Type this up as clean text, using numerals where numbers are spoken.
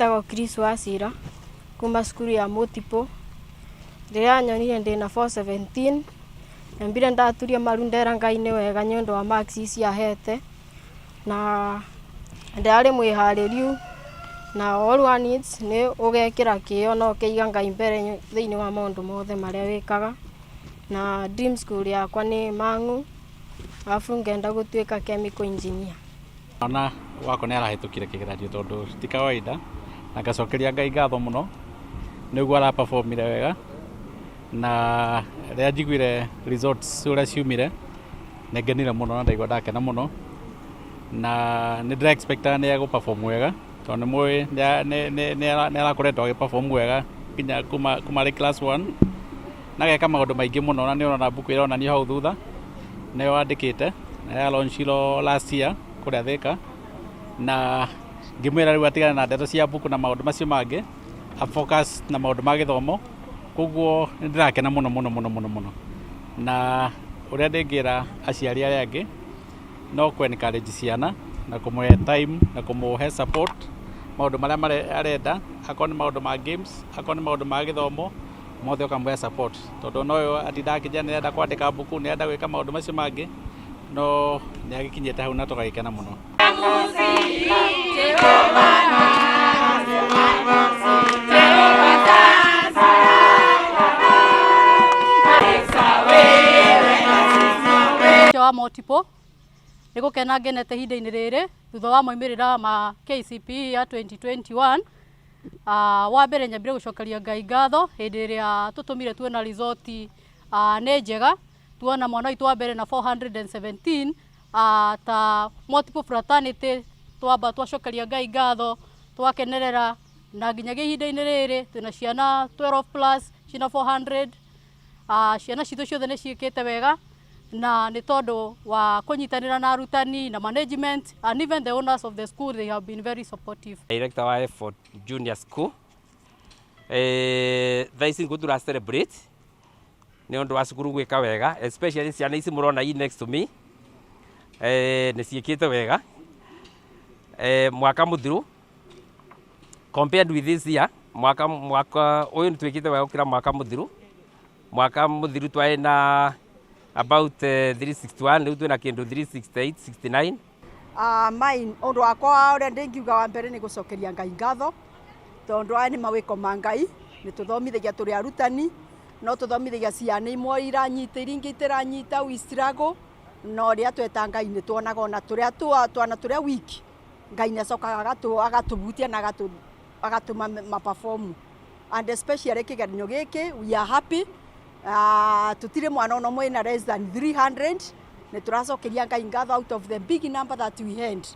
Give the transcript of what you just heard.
Njĩtagwo Chris Wacira kuma cukuru ya Multiple. Rĩrĩa nyonire ndĩna 417 nyambire ndaturia maru ndera Ngai nĩ wega nĩ ũndũ wa marks ici ahete, na ndarĩ mwĩharĩrĩu na all one needs nĩ ũgekĩra kĩyo na ũkaiga Ngai mbere thĩinĩ wa maũndũ mothe marĩa wĩkaga, na dream school yakwa nĩ Mang'u, alafu ngenda gũtuĩka chemical engineer. Ona wako nĩ arahĩtũkire kĩgeranio tondũ ti kawaida, na ngacokeria Ngai ngatho mũno nĩguo araperformire wega, na rĩrĩa njiguire results ũrĩa ciumire nĩ ngenire mũno na ndaigua ndakena mũno, na nĩ ndĩra expect nĩ egũperform wega tondũ mũĩ nĩ arakoretwo agĩperform wega nginya kuma rĩ class 1 na ageka maũndũ maingĩ mũno, na nĩ ũrona mbuku ĩronania hau thutha nĩyo andĩkĩte na ya launchirwo last year kũrĩa Thĩka, na ngĩmwĩra rĩu atigane na ndeto cia mbuku na maũndũ macio mangĩ, a focus na maũndũ ma gĩthomo. Koguo nĩ ndĩrakena mũno, na ũrĩa ndĩngĩra aciari arĩa angĩ no encourage ciana na kũmũhe time na kũmũhe support maũndũ marĩa arenda, akorwo nĩ maũndũ ma games, akorwo nĩ maũndũ ma gĩthomo, mothe ũkamũhe support, tondũ no atinda akĩnjĩra nĩ arenda kwandĩka mbuku, nĩ arenda gwĩka maũndũ macio mangĩ, no nĩ agĩkinyĩte hau na tũgagĩkena mũno. wa Multiple nĩ gũkena ngenete ihinda-inĩ rĩrĩ thutha wa moimĩrĩra ma KCPE ya 2021. Wa mbere nyambire gũcokeria Ngai ngatho hĩndĩ ĩrĩa tũtũmire tuona result nĩ njega, tuona mwana witũ wa mbere na 417, ta Multiple fraternity twamba twacokeria Ngai ngatho, twakenerera, na nginyagia ihinda-inĩ rĩrĩ twĩna ciana 12 plus ciana 400. Ciana citũ ciothe nĩ ciĩkĩte wega, na nĩ tondũ wa kũnyitanĩra na arutani na management, and even the owners of the school, they have been very supportive. Director wa Effort Junior School thaa ici nĩguo tũra celebrate nĩ ũndũ wa cukuru gwĩka wega, especially ciana ici mũrona hii next to me nĩ ciĩkĩte wega mwaka mũthiru compared with this year. Mwaka ũyũ nĩ twĩkĩte wega gũkĩra mwaka mũthiru. Mwaka mũthiru twarĩ na about 361, rĩu twĩna kĩndũ 368, 69. Mine ũndũ wakwa ũrĩa ndĩngiuga wa mbere nĩ gũcokeria Ngai ngatho, tondũ aya nĩ mawĩko ma Ngai. Nĩ tũthomithagia tũrĩ arutani, no tũthomithagia ciana imwe iranyita iria ingĩ itaranyita, we struggle, no rĩrĩa tweta Ngai nĩ tuonaga ona twana tũrĩa weak, Ngai nĩ acokaga agatũhutia na agatũma ma-perform, and especially kĩgeranio gĩkĩ we are happy. Tutire mwana ũmwe na less than 300. Nĩ tũracokeria Ngai ngatho out of the big number that we had.